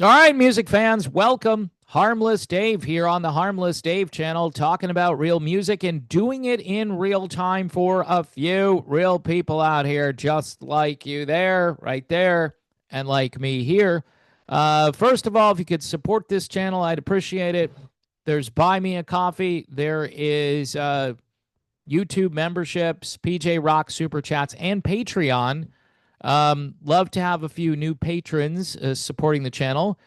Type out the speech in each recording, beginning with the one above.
All right, music fans, welcome. Harmless Dave here on the Harmless Dave channel, talking about real music and doing it in real time for a few real people out here, just like you there, right there, and like me here. First of all, if you could support this channel, I'd appreciate it. There's Buy Me a Coffee. There is YouTube memberships, PJ Rock Super Chats, and Patreon. Love to have a few new patrons supporting the channel.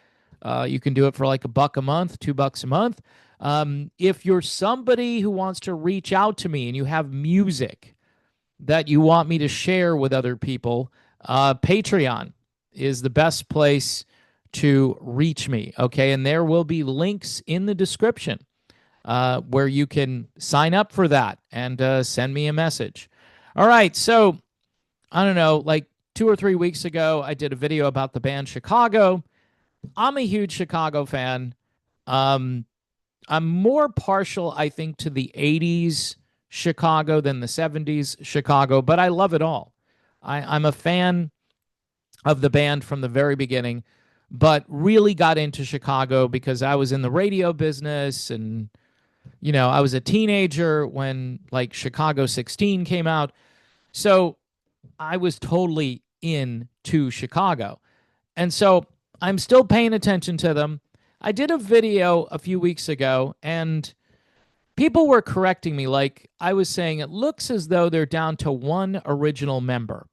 You can do it for like $1 a month, $2 a month. If you're somebody who wants to reach out to me and you have music that you want me to share with other people, Patreon is the best place to reach me. Okay. And there will be links in the description where you can sign up for that and send me a message. All right. So I don't know, like 2 or 3 weeks ago, I did a video about the band Chicago. I'm a huge Chicago fan. I'm more partial, I think, to the 80s Chicago than the 70s Chicago, but I love it all. I'm a fan of the band from the very beginning, but really got into Chicago because I was in the radio business and, I was a teenager when like Chicago 16 came out. So I was totally into Chicago. And so I'm still paying attention to them. I did a video a few weeks ago and people were correcting me. Like I was saying, it looks as though they're down to one original member.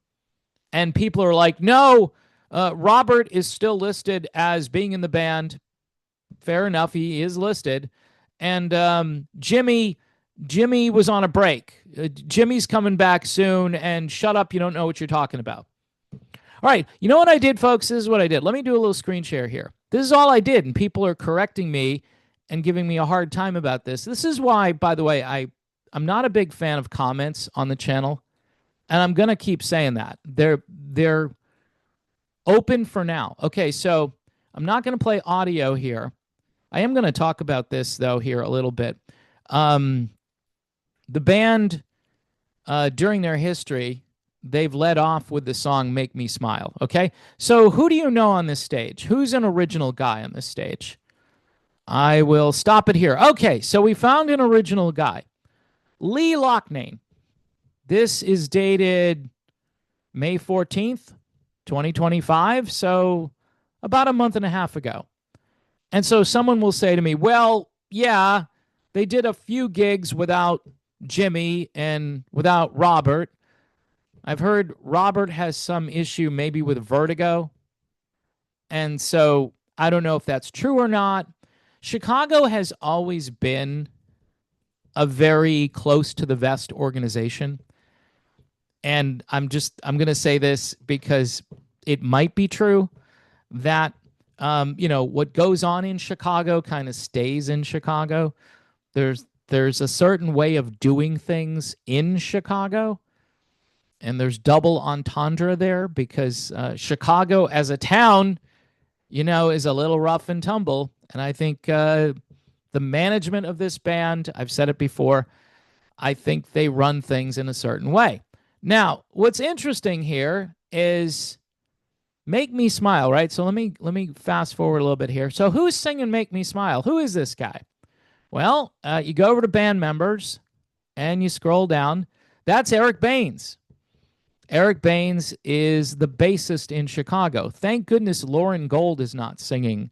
And people are like, no, Robert is still listed as being in the band. Fair enough. He is listed. And Jimmy was on a break. Jimmy's coming back soon, and shut up. You don't know what you're talking about. All right. You know what I did, folks? This is what I did. Let me do a little screen share here. This is all I did, and people are correcting me and giving me a hard time about this. This is why, by the way, I'm not a big fan of comments on the channel, and I'm going to keep saying that. They're open for now. Okay, so I'm not going to play audio here. I am going to talk about this, though, here a little bit. The band, during their history, they've led off with the song Make Me Smile, okay? So who do you know on this stage? Who's an original guy on this stage? I will stop it here. Okay, so we found an original guy. Lee Loughnane. This is dated May 14th, 2025, so about a month and a half ago. And so someone will say to me, well, yeah, they did a few gigs without Jimmy and without Robert. I've heard Robert has some issue maybe with vertigo. And so I don't know if that's true or not. Chicago has always been a very close to the vest organization. And I'm going to say this because it might be true that what goes on in Chicago kind of stays in Chicago. There's a certain way of doing things in Chicago, and there's double entendre there because Chicago as a town, is a little rough and tumble. And I think the management of this band, I've said it before, I think they run things in a certain way. Now, what's interesting here is Make Me Smile, right? So let me fast forward a little bit here. So who's singing Make Me Smile? Who is this guy? Well, you go over to band members and you scroll down. That's Eric Baines. Eric Baines is the bassist in Chicago. Thank goodness Lauren Gold is not singing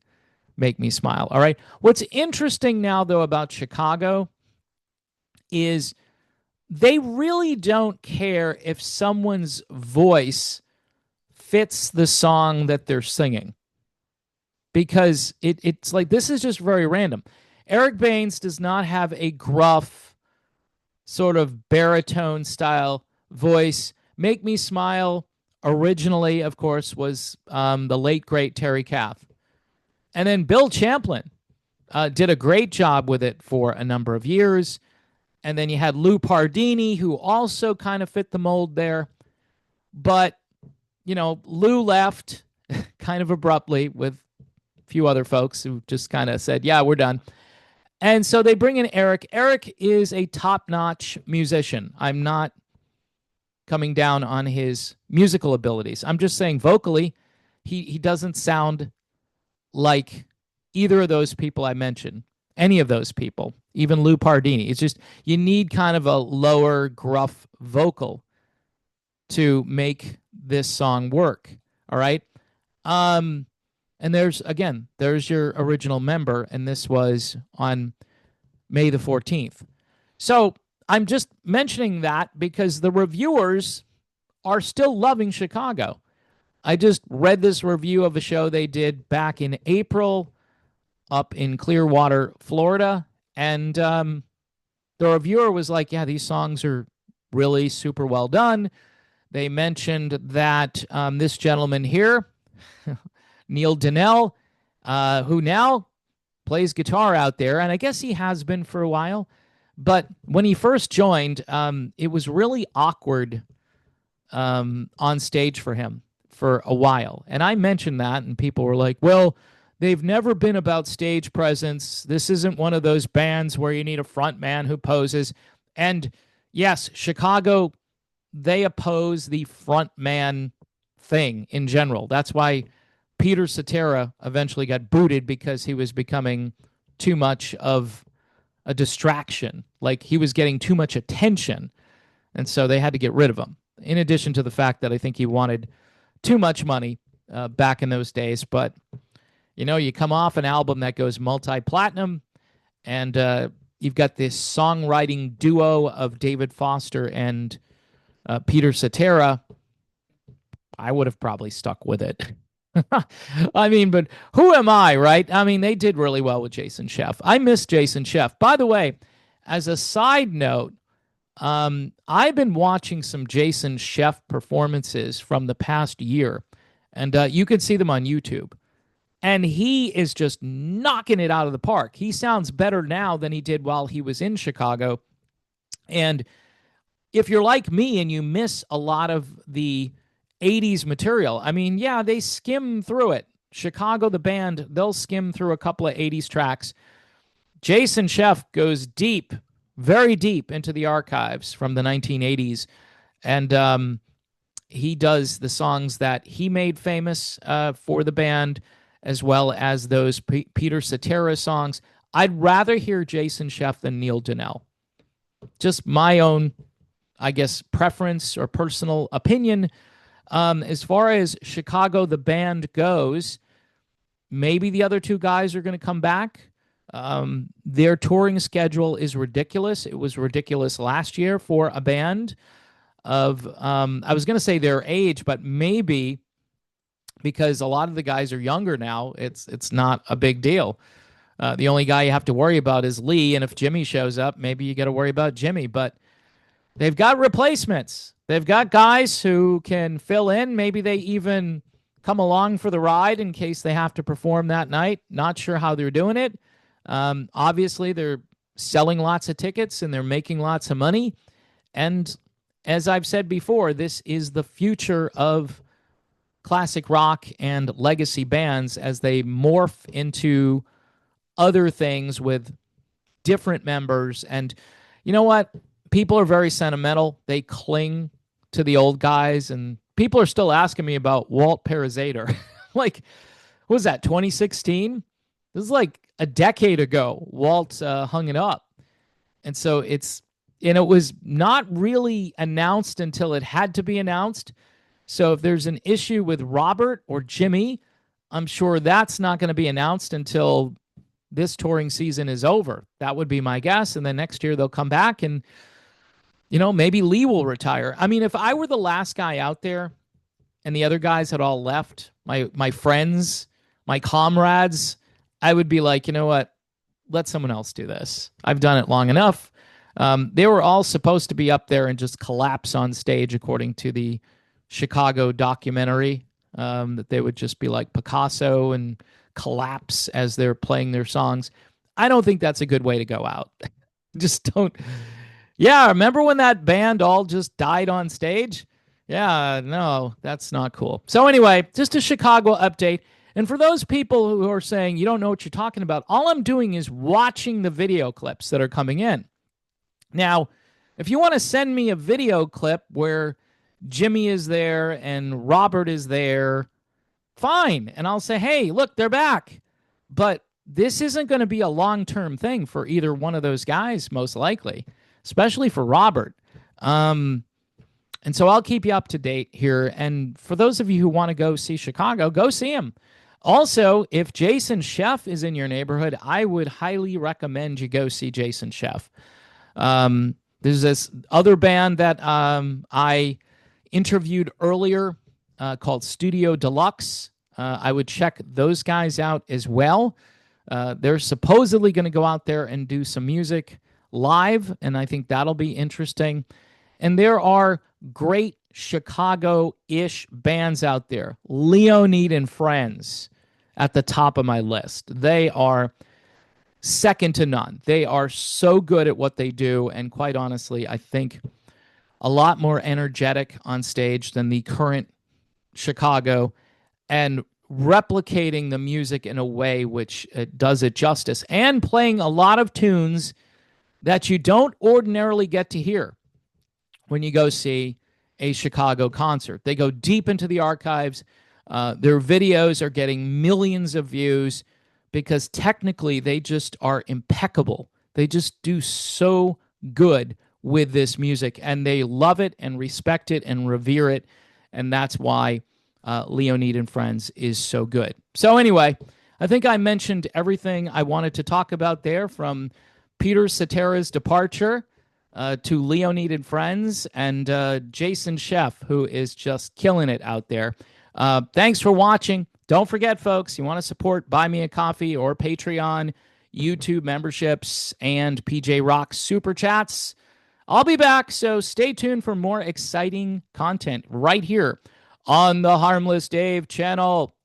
Make Me Smile. All right. What's interesting now, though, about Chicago is they really don't care if someone's voice fits the song that they're singing, because it's like this is just very random. Eric Baines does not have a gruff sort of baritone style voice. Make Me Smile originally, of course, was the late, great Terry Kath. And then Bill Champlin did a great job with it for a number of years. And then you had Lou Pardini, who also kind of fit the mold there. But, Lou left kind of abruptly with a few other folks who just kind of said, yeah, we're done. And so they bring in Eric. Eric is a top-notch musician. I'm not coming down on his musical abilities. I'm just saying vocally, he doesn't sound like either of those people I mentioned, any of those people, even Lou Pardini. It's just you need kind of a lower, gruff vocal to make this song work. All right. And there's your original member, and this was on May the 14th. So I'm just mentioning that because the reviewers are still loving Chicago. I just read this review of a show they did back in April up in Clearwater, Florida. And the reviewer was like, yeah, these songs are really super well done. They mentioned that this gentleman here, Neil Donnell, who now plays guitar out there, and I guess he has been for a while. But when he first joined, it was really awkward on stage for him for a while. And I mentioned that, and people were like, well, they've never been about stage presence. This isn't one of those bands where you need a front man who poses. And yes, Chicago, they oppose the front man thing in general. That's why Peter Cetera eventually got booted, because he was becoming too much of a distraction. Like, he was getting too much attention. And so they had to get rid of him. In addition to the fact that I think he wanted too much money back in those days. But, you know, you come off an album that goes multi-platinum, and you've got this songwriting duo of David Foster and Peter Cetera. I would have probably stuck with it. I mean, but who am I, right? I mean, they did really well with Jason Scheff. I miss Jason Scheff. By the way, as a side note, I've been watching some Jason Scheff performances from the past year, and you can see them on YouTube. And he is just knocking it out of the park. He sounds better now than he did while he was in Chicago. And if you're like me and you miss a lot of the 80s material, I mean, yeah, they skim through it. Chicago, the band, they'll skim through a couple of 80s tracks. Jason Scheff goes deep, very deep into the archives from the 1980s. And he does the songs that he made famous for the band, as well as those Peter Cetera songs. I'd rather hear Jason Scheff than Neil Donnell. Just my own, I guess, preference or personal opinion. As far as Chicago, the band goes, maybe the other two guys are going to come back. Their touring schedule is ridiculous. It was ridiculous last year for a band of, I was going to say their age, but maybe because a lot of the guys are younger now, it's not a big deal. The only guy you have to worry about is Lee, and if Jimmy shows up, maybe you got to worry about Jimmy. But they've got replacements. They've got guys who can fill in. Maybe they even come along for the ride in case they have to perform that night. Not sure how they're doing it. Obviously, they're selling lots of tickets and they're making lots of money. And as I've said before, this is the future of classic rock and legacy bands as they morph into other things with different members. And you know what? People are very sentimental. They cling to the old guys, and people are still asking me about Walt Parazater. Like, what was that, 2016? This is like a decade ago. Walt hung it up. And so it was not really announced until it had to be announced. So if there's an issue with Robert or Jimmy, I'm sure that's not going to be announced until this touring season is over. That would be my guess. And then next year they'll come back and, you know, maybe Lee will retire. I mean, if I were the last guy out there and the other guys had all left, my friends, my comrades, I would be like, you know what? Let someone else do this. I've done it long enough. They were all supposed to be up there and just collapse on stage, according to the Chicago documentary, that they would just be like Picasso and collapse as they're playing their songs. I don't think that's a good way to go out. Just don't. Yeah, remember when that band all just died on stage? Yeah, no, that's not cool. So anyway, just a Chicago update. And for those people who are saying you don't know what you're talking about, all I'm doing is watching the video clips that are coming in. Now, if you want to send me a video clip where Jimmy is there and Robert is there fine. And I'll say, hey, look, they're back. But this isn't going to be a long-term thing for either one of those guys, most likely, especially for Robert. And so I'll keep you up to date here. And for those of you who want to go see Chicago, go see him. Also, if Jason Sheff is in your neighborhood, I would highly recommend you go see Jason Sheff. There's this other band that I interviewed earlier called Studio Deluxe. I would check those guys out as well. They're supposedly going to go out there and do some music live, and I think that'll be interesting. And there are great Chicago-ish bands out there. Leonid and Friends at the top of my list. They are second to none. They are so good at what they do, and quite honestly, I think a lot more energetic on stage than the current Chicago, and replicating the music in a way which does it justice, and playing a lot of tunes that you don't ordinarily get to hear when you go see a Chicago concert. They go deep into the archives. Their videos are getting millions of views because technically they just are impeccable. They just do so good with this music, and they love it and respect it and revere it, and that's why Leonid and Friends is so good. So anyway, I think I mentioned everything I wanted to talk about there, from Peter Cetera's departure to Leonid and Friends, and Jason Sheff, who is just killing it out there. Thanks for watching. Don't forget, folks, you want to support Buy Me a Coffee or Patreon, YouTube memberships, and PJ Rock Super Chats. I'll be back, so stay tuned for more exciting content right here on the Harmless Dave channel.